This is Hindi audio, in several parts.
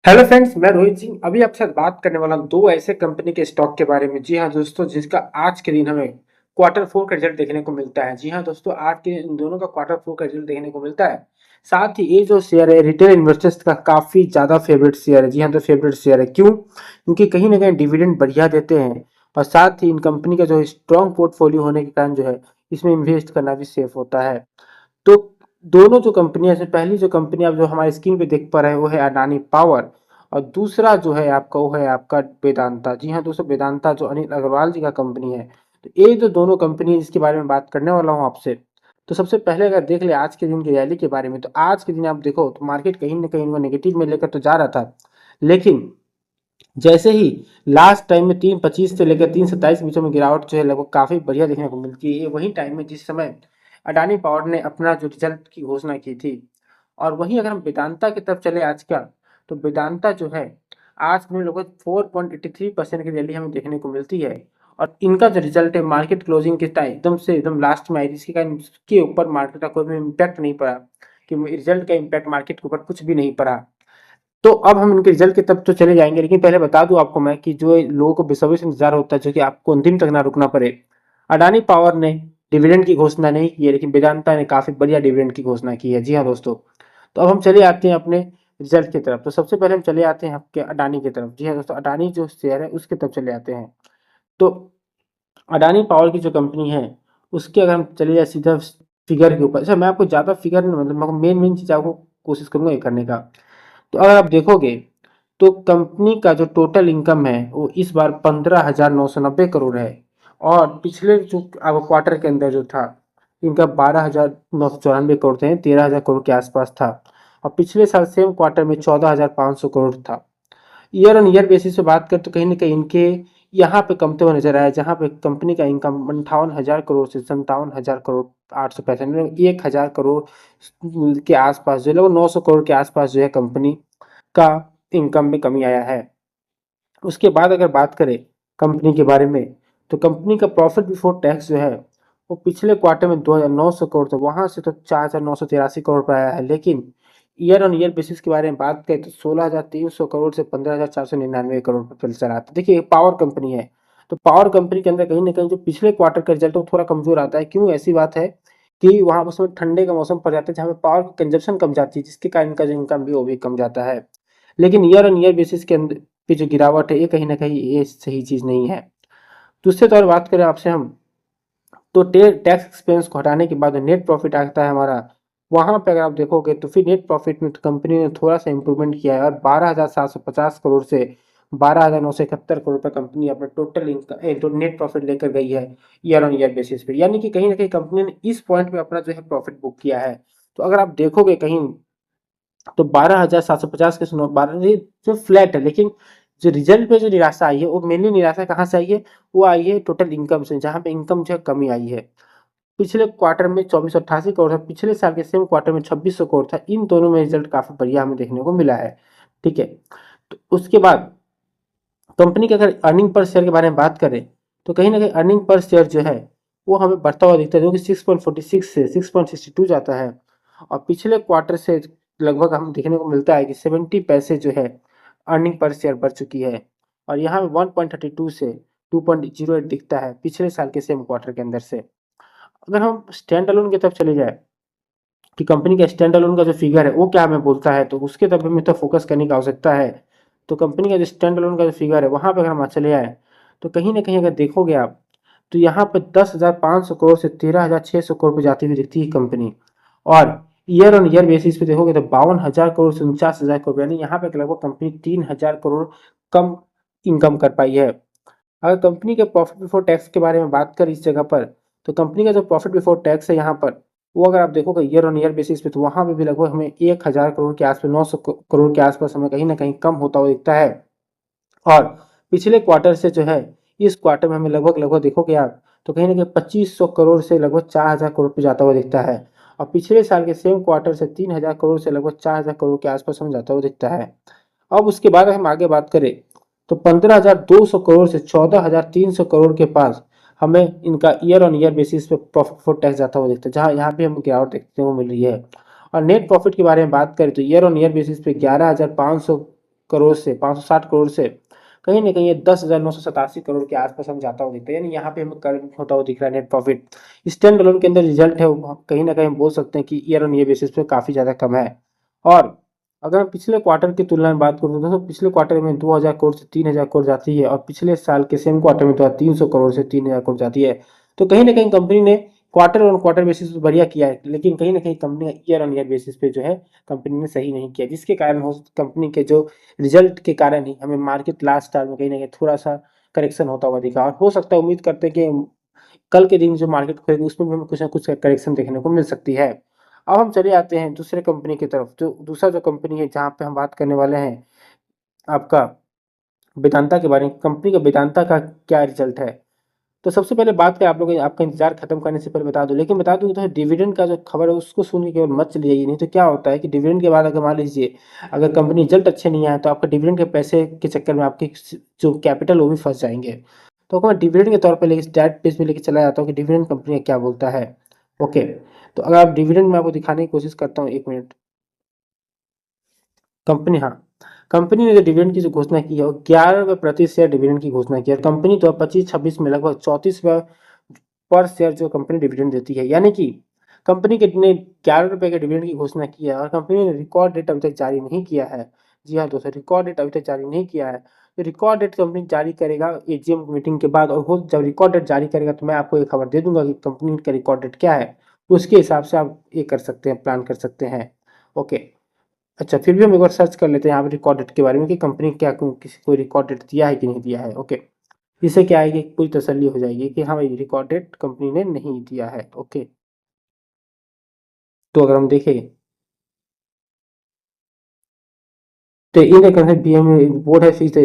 हेलो फ्रेंड्स, मैं रोहित सिंह अभी आपके साथ बात करने वाला हूँ दो ऐसे कंपनी के स्टॉक के बारे में। जी हाँ दोस्तों, जिसका आज के दिन हमें क्वार्टर फोर का रिजल्ट देखने को मिलता है। जी हाँ दोस्तों, आज के इन दोनों का क्वार्टर फोर का रिजल्ट देखने को मिलता है। साथ ही ये जो शेयर है रिटेल इन्वेस्टर्स का काफी ज्यादा फेवरेट शेयर है। जी हाँ, तो फेवरेट शेयर है क्यों? क्योंकि कहीं ना कहीं डिविडेंड बढ़िया देते हैं और साथ ही इन कंपनी का जो स्ट्रॉन्ग पोर्टफोलियो होने के कारण जो है इसमें इन्वेस्ट करना भी सेफ होता है। तो दोनों जो कंपनियां हैं, पहली जो कंपनी आप जो हमारे स्क्रीन पे देख पा रहे हैं वो है अडानी पावर, और दूसरा जो है आपका वो है आपका वेदांता। जी हाँ दोस्तों, वेदांता जो अनिल अग्रवाल जी का कंपनी है। तो ये जो दोनों कंपनी है जिसके बारे में बात करने वाला हूँ आपसे। तो सबसे पहले अगर देख ले आज के दिन की रैली के बारे में, तो आज के दिन आप देखो तो मार्केट कहीं ना कहीं इनको नेगेटिव में लेकर तो जा रहा था, लेकिन जैसे ही लास्ट टाइम में 3.25 से लेकर 3.27 बीचों में गिरावट जो है लगभग काफी बढ़िया देखने को मिलती है। ये वही टाइम है जिस समय अडानी पावर ने अपना जो रिजल्ट की घोषणा की थी। और वहीं अगर हम वेदांता की तरफ चले आज का, तो वेदांता जो है आज में लगभग 4.83% की रैली हमें देखने को मिलती है। और इनका जो रिजल्ट है मार्केट क्लोजिंग के टाइम एकदम से एकदम लास्ट में आई, जिसके कारण इसके ऊपर मार्केट का कोई भी इम्पैक्ट नहीं पड़ा, कि रिजल्ट का इम्पैक्ट मार्केट के ऊपर कुछ भी नहीं पड़ा। तो अब हम इनके रिजल्ट की तरफ तो चले जाएंगे, लेकिन पहले बता दूं आपको मैं कि जो लोगों को बेसब्री से इंतजार होता है जो कि आपको अंतिम तक ना रुकना पड़े। अडानी पावर ने डिविडेंड की घोषणा नहीं की है, लेकिन वेदांता ने काफी बढ़िया डिविडेंड की घोषणा की है। जी हाँ दोस्तों, तो अब हम चले आते हैं अपने रिजल्ट की तरफ। तो सबसे पहले हम चले आते हैं आपके अडानी की तरफ। जी हाँ दोस्तों, अडानी जो शेयर है उसकी तरफ चले आते हैं। तो अडानी पावर की जो कंपनी है उसके अगर हम चले जाए सीधा फिगर के ऊपर। अच्छा, मैं आपको ज्यादा फिगर नहीं, मतलब मैं मेन मेन चीज आपको कोशिश करूंगा ये करने का। तो अगर आप देखोगे तो कंपनी का जो टोटल इनकम है वो इस बार 15,990 करोड़ है। और पिछले जो क्वार्टर के अंदर जो था इनका 12,994 करोड़ थे, 13,000 करोड़ के आसपास था। और पिछले साल सेम क्वार्टर में 14,500 करोड़ था। ईयर ऑन ईयर बेसिस पे बात करें तो कहीं ना कहीं इनके यहाँ पे कमते हुए नजर आया, जहाँ पे कंपनी का इनकम 58,000 करोड़ से 57,000 करोड़ 865, मतलब 1,000 करोड़ के आसपास जो है, लगभग 900 करोड़ के आसपास जो है कंपनी का इनकम में कमी आया है। उसके बाद अगर बात करें कंपनी के बारे में, तो कंपनी का प्रॉफिट बिफोर टैक्स जो है वो पिछले क्वार्टर में 2,900 करोड़ था, वहां से तो 4,983 करोड़ पर आया है। लेकिन ईयर ऑन ईयर बेसिस के बारे में बात करें तो 16,300 करोड़ से 15,499 करोड़ पर चल रहा था। देखिए पावर कंपनी है, तो पावर कंपनी के अंदर कहीं ना कहीं जो पिछले क्वार्टर का रिजल्ट है वो थोड़ा कमजोर आता है। क्यों? ऐसी बात है कि वहां पर समय ठंडे का मौसम पड़ जाता है, जहाँ पे पावर की कंजप्शन कम जाती है, जिसके कारण इनका जो इनकम भी वो भी कम जाता है। लेकिन ईयर ऑन ईयर बेसिस के अंदर पे जो गिरावट है ये कहीं ना कहीं ये सही चीज नहीं है। दूसरे तौर बात करें आपसे हम, तो टैक्स एक्सपेंस को हटाने के बाद नेट प्रॉफिट आता है हमारा। वहां पे अगर आप देखोगे तो फिर नेट प्रॉफिट में तो कंपनी ने थोड़ा सा इंप्रूवमेंट किया है, और 12,750 करोड़ से 12,971 करोड़ पर कंपनी अपना टोटल इनकम तो नेट प्रॉफिट लेकर गई है ईयर ऑन ईयर बेसिस पे। यानी कि कहीं ना कहीं कंपनी ने इस पॉइंट पे अपना जो है प्रॉफिट बुक किया है। तो अगर आप देखोगे कहीं तो 12,750 के सुनो 12 जो फ्लैट है, लेकिन जो रिजल्ट पे जो निराशा आई है वो मेनली निराशा कहाँ से आई है? वो आई है टोटल इनकम से, जहाँ पे इनकम जो है कमी आई है। पिछले क्वार्टर में 2488 करोड़ था, पिछले साल के सेम क्वार्टर में 2600 करोड़ था। इन दोनों में रिजल्ट काफी बढ़िया हमें देखने को मिला है। ठीक है, तो उसके बाद कंपनी के अगर अर्निंग पर शेयर के बारे में बात करें, तो कहीं ना कहीं अर्निंग पर शेयर जो है वो हमें बढ़ता हुआ दिखता है, जो कि 6.46 से 6.62 जाता है। और पिछले क्वार्टर से लगभग हम देखने को मिलता है कि 70 पैसे जो है अर्निंग पर शेयर बढ़ चुकी है। और यहाँ पे 1.32 से 2.08 दिखता है पिछले साल के सेम क्वार्टर के अंदर से। अगर हम स्टैंड अलोन की तरफ चले जाए कि कंपनी का स्टैंड अलोन का जो फिगर है वो क्या हमें बोलता है, तो उसके तरफ हमें तो फोकस करने की आवश्यकता है। तो कंपनी का जो स्टैंड अलोन का जो फिगर है वहां पर अगर हम चले आए, तो कहीं ना कहीं अगर देखोगे आप, तो यहाँ पे 10,500 करोड़ से 13,600 करोड़ पे जाती हुई दिखती है कंपनी। और ईयर ऑन ईयर बेसिस पे देखोगे तो 52,000 करोड़ से 49,000 करोड़, यानी यहाँ पे लगभग कंपनी 3,000 करोड़ कम इनकम कर पाई है। अगर कंपनी के प्रॉफिट बिफोर टैक्स के बारे में बात करें इस जगह पर, तो कंपनी का जो प्रॉफिट बिफोर टैक्स है यहाँ पर, वो अगर आप देखोगे ईयर ऑन ईयर बेसिस पे, तो वहां पे भी लगभग हमें 1,000 करोड़ के आसपास 900 करोड़ के आसपास हमें कहीं ना कहीं कम होता हुआ दिखता है। और पिछले क्वार्टर से जो है इस क्वार्टर में हमें लगभग लगभग देखोगे आप, तो कहीं ना कहीं 2,500 करोड़ से लगभग 4,000 करोड़ पे जाता हुआ दिखता है। और पिछले साल के सेम क्वार्टर से 3,000 करोड़ से लगभग 4,000 करोड़ के आसपास हमें जाता हुआ दिखता है। अब उसके बाद हम आगे बात करें, तो 15,200 करोड़ से 14,300 करोड़ के पास हमें इनका ईयर ऑन ईयर बेसिस पे प्रॉफिट बिफोर टैक्स जाता हुआ दिखता है, जहां यहाँ पे हमें गिरावट देखने को मिल रही है। और नेट प्रॉफिट के बारे में बात करें तो ईयर ऑन ईयर बेसिस पे 11,500 करोड़ से 560 करोड़ से कहीं न कहीं ये 10,987 करोड़ के आस-पास हमें जाता हुआ दिखता है। यानी यहाँ पे हमें करंट होता हुआ दिख रहा है नेट प्रॉफिट। स्टैंड अलोन के अंदर रिजल्ट है वो कहीं न कहीं हम बोल सकते हैं कि ईयर ऑन ईयर बेसिस पे काफ़ी ज़्यादा कम है। और अगर हम पिछले क्वार्टर की तुलना में बात करूँ तो दोस्तों पिछले क्वार्टर में 2000 करोड़ से 3000 करोड़ जाती है और पिछले साल के सेम क्वार्टर में तो 300 करोड़ से 3000 करोड़ जाती है। तो कहीं न कहीं कंपनी ने क्वार्टर ऑन क्वार्टर बेसिस पे बढ़िया किया है, लेकिन कहीं न कहीं कंपनी ने ईयर ऑन ईयर बेसिस पे जो है कंपनी ने सही नहीं किया, जिसके कारण हो कंपनी के जो रिजल्ट के कारण ही हमें मार्केट लास्ट टाइम में कहीं न कहीं थोड़ा-सा करेक्शन होता हुआ दिखा और हो सकता है उम्मीद करते हैं कि कल के दिन जो मार्केट खुलेगी उसमें भी हमें कुछ ना कुछ करेक्शन देखने को मिल सकती है। अब हम चले आते हैं दूसरे कंपनी की तरफ, जो दूसरा जो कंपनी है जहाँ पे हम बात करने वाले हैं आपका वेदांता के बारे में। कंपनी का वेदांता का क्या रिजल्ट है? तो सबसे पहले बात करें आप लोग आपका इंतजार खत्म करने से पहले बता दूं, लेकिन बता दूं तो डिविडेंड का जो खबर है उसको सुन के केवल मत चले जाइए। नहीं तो क्या होता है कि डिविडेंड के बाद अगर मान लीजिए अगर कंपनी रिजल्ट अच्छे नहीं आए तो आपका डिविडेंड के पैसे के चक्कर में आपके जो कैपिटल वो भी फंस जाएंगे। तो मैं डिविडेंड के तौर पर लेके डायरेक्ट पेज में लेके चला जाता हूँ कि डिविडेंड कंपनी का क्या बोलता है। ओके, तो अगर आप डिविडेंड में आपको दिखाने की कोशिश करता हूँ, 1 मिनट। कंपनी, हाँ, कंपनी ने जो डिविडेंड की जो घोषणा की है वो 11 रुपये प्रति शेयर डिविडेंड की घोषणा की है। कंपनी तो 25-26 में लगभग 34 रुपये पर शेयर जो कंपनी डिविडेंड देती है। यानी कि कंपनी के ने 11 रुपये के डिविडेंड की घोषणा की है और कंपनी ने रिकॉर्ड डेट अभी तक जारी नहीं किया है। जी हाँ दोस्तों, रिकॉर्ड डेट अभी तक जारी नहीं किया है। तो रिकॉर्ड डेट कंपनी जारी करेगा एजीएम मीटिंग के बाद, और वो जब रिकॉर्ड डेट जारी करेगा तो मैं आपको ये खबर दे दूंगा कि कंपनी का रिकॉर्ड डेट क्या है। उसके हिसाब से आप ये कर सकते हैं, प्लान कर सकते हैं। ओके, अच्छा, फिर भी हम एक बार सर्च कर लेते हैं यहाँ पे रिकॉर्ड डेट के बारे में कि कंपनी क्या किसी को रिकॉर्ड डेट दिया है कि नहीं दिया है। ओके, इससे क्या है कि पूरी तसल्ली हो जाएगी कि हाँ भाई रिकॉर्ड डेट कंपनी ने नहीं दिया है। ओके, तो अगर हम देखें तो इन द बीएम बोर्ड है fees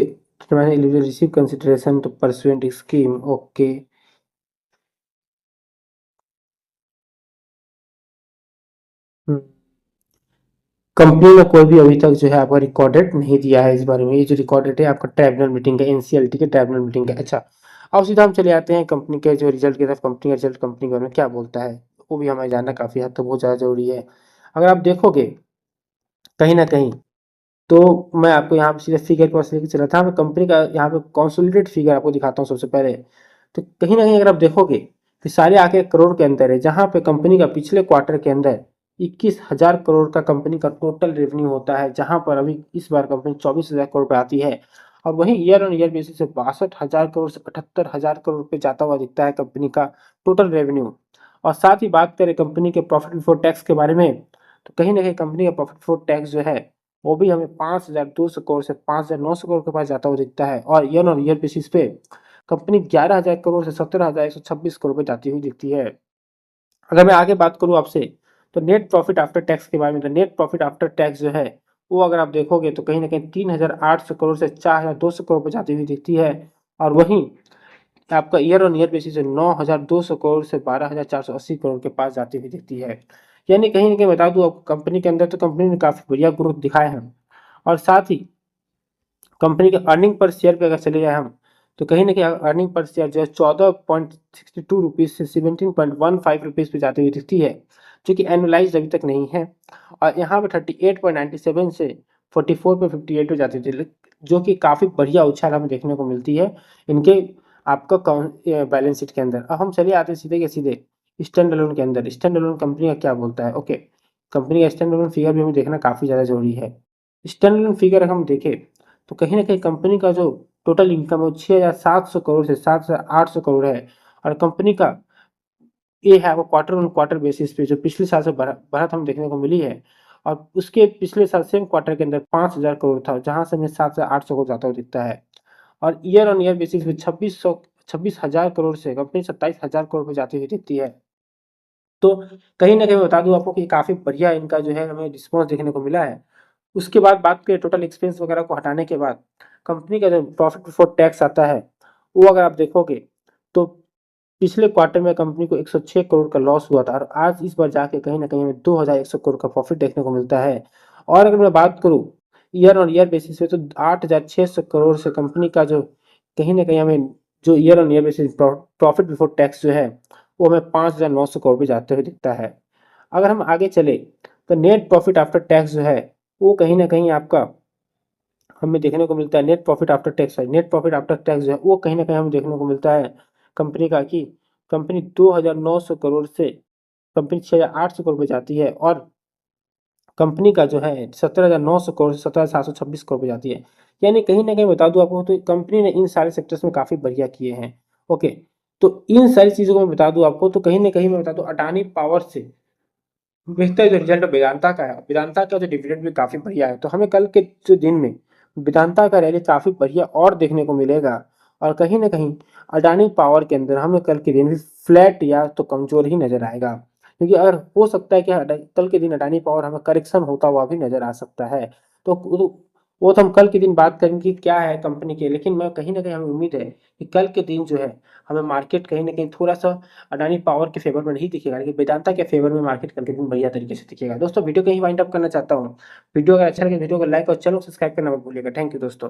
receive consideration to pursuant scheme. Okay, company ने कोई भी अभी तक जो है आपका रिकॉर्डेड नहीं दिया है इस बारे में। ये जो रिकॉर्डेड है आपका ट्राइब्यूनल मीटिंग का, एनसीएलटी के ट्राइब्यूनल मीटिंग का। अच्छा, अब सीधा हम चले आते हैं कंपनी के जो रिजल्ट की तरफ। कंपनी का रिजल्ट कंपनी के बारे में क्या बोलता है वो भी हमें जानना काफ़ी हद तक बहुत ज़्यादा जरूरी है। अगर आप देखोगे कहीं ना कहीं तो मैं आपको यहाँ पे सीधे फिगर के पास लेके चला था। मैं कंपनी का यहाँ पे कंसोलिडेटेड फिगर आपको दिखाता हूँ सबसे पहले। तो कहीं ना कहीं अगर आप देखोगे कि सारे आंकड़े करोड़ के अंदर है, जहाँ पे कंपनी का पिछले क्वार्टर के अंदर 21,000 करोड़ का कंपनी का टोटल रेवेन्यू होता है, जहाँ पर अभी इस बार कंपनी 24,000 करोड़ पे आती है। और वहीं ईयर ऑन ईयर बेसिस से 62,000 करोड़ से 78,000 करोड़ पे जाता हुआ दिखता है कंपनी का टोटल रेवेन्यू। और साथ ही बात करें कंपनी के प्रॉफिट बिफोर टैक्स के बारे में, तो कहीं ना कहीं कंपनी का प्रॉफिट बिफोर टैक्स जो है वो भी हमें 5,200 करोड़ से 5,900 करोड़ के पास जाता हुआ दिखता है। और ईयर ऑन ईयर बेसिस पे कंपनी 11,000 करोड़ से 17,126 करोड़ पे जाती हुई दिखती है। अगर मैं आगे बात करूं आपसे तो नेट प्रॉफिट आफ्टर टैक्स के बारे में, तो नेट प्रॉफिट आफ्टर टैक्स जो है वो अगर आप देखोगे तो कहीं ना कहीं 3,800 करोड़ से 4,200 करोड़ पे जाती हुई दिखती है। और वहीं आपका year on year basis 9,200 crore से 12,480 करोड़ के पास जाती हुई दिखती है। यानी कहीं ना कहीं बता दूं आपको कंपनी के अंदर तो कंपनी ने काफी बढ़िया ग्रोथ दिखाए हैं। और साथ ही कंपनी के अर्निंग पर शेयर पे अगर चले जाए हम, तो कहीं ना कहीं अर्निंग पर शेयर जो है 14.62 रुपीज़ से 17.15 रुपीज़ पे जाती हुई दिखती है, जो कि एनुअलाइज अभी तक नहीं है। और यहाँ पे 38.97 से 44.58 पे जाती थी, जो कि काफ़ी बढ़िया उछाल हमें देखने को मिलती है इनके आपका बैलेंस शीट के अंदर। अब हम चलिए आते हैं सीधे के सीधे स्टैंड अलोन के अंदर। स्टैंड अलोन कंपनी का क्या बोलता है। ओके, कंपनी का स्टैंड अलोन फिगर भी हमें देखना काफ़ी ज़्यादा जरूरी है। स्टैंड अलोन फिगर हम देखें तो कहीं ना कहीं कंपनी का जो टोटल इनकम है वो 6,700 करोड़ से 7,800 करोड़ है। और कंपनी का ये है वो क्वार्टर ऑन क्वार्टर बेसिस पे जो पिछले साल से बढ़त हम देखने को मिली है। और उसके पिछले साल सेम क्वार्टर के अंदर 5,000 करोड़ था, जहां से हमें 7,800 करोड़ जाता हुआ दिखता है। और ईयर ऑन ईयर बेसिस पे 26,000 करोड़ से कंपनी 27,000 करोड़ पे जाती हुई दिखती है। तो कहीं ना कहीं मैं बता दूं आपको कि काफी बढ़िया इनका जो है हमें रिस्पॉन्स देखने को मिला है। उसके बाद बात करें टोटल एक्सपेंस वगैरह को हटाने के बाद कंपनी का जो प्रॉफिट बिफोर टैक्स आता है वो अगर आप देखोगे तो पिछले क्वार्टर में कंपनी को 106 करोड़ का लॉस हुआ था, और आज इस बार जाके कहीं ना कहीं हमें 2,100 करोड़ का प्रॉफिट देखने को मिलता है। और अगर मैं बात करूं ईयर ऑन ईयर बेसिस पे तो 8,600 करोड़ से कंपनी का जो कहीं ना कहीं हमें जो year on year basis profit before tax जो है वो हमें 5,900 करोड़ पे जाते हुए दिखता है। अगर हम आगे चले तो नेट प्रॉफिट आफ्टर टैक्स जो है वो कहीं ना कहीं आपका हमें देखने को मिलता है नेट प्रॉफिट आफ्टर टैक्स है, नेट प्रॉफिट आफ्टर टैक्स जो है वो कहीं न कहीं हमें देखने को मिलता है कंपनी का कि कंपनी 2,900 करोड़ से कंपनी 6,800 करोड़ पे जाती है और कंपनी का जो है 17,900 करोड़ से 17,726 करोड़ पे जाती है। यानी कहीं न कहीं बता दूँ आपको तो कंपनी ने इन सारे सेक्टर्स में काफ़ी बढ़िया किए हैं। ओके, तो इन सारी चीज़ों को मैं बता दूँ आपको तो कहीं न कहीं मैं बता दूँ अडानी पावर से बेहतर जो रिजल्ट वेदांता का है, वेदांता का जो डिविडेंड भी काफ़ी बढ़िया है, तो हमें कल के जो दिन में वेदांता का रैली काफ़ी बढ़िया और देखने को मिलेगा और कहीं न कहीं अडानी पावर के अंदर हमें कल के दिन भी फ्लैट या तो कमज़ोर ही नज़र आएगा। क्योंकि अगर हो सकता है कि कल के दिन अडानी पावर हमें करेक्शन होता हुआ भी नज़र आ सकता है। तो वो तो हम कल के दिन बात करेंगे कि क्या है कंपनी के, लेकिन मैं कहीं न कहीं हमें उम्मीद है कि कल के दिन जो है हमें मार्केट कहीं न कहीं थोड़ा-सा अडानी पावर के फेवर में नहीं दिखेगा, लेकिन वेदांता के फेवर में मार्केट कल के दिन बढ़िया तरीके से दिखेगा। दोस्तों वीडियो को यहीं वाइंड अप करना चाहता हूँ। वीडियो अगर अच्छा लगे वीडियो को लाइक और चैनल को सब्सक्राइब करना मत भूलिएगा। थैंक यू दोस्तों।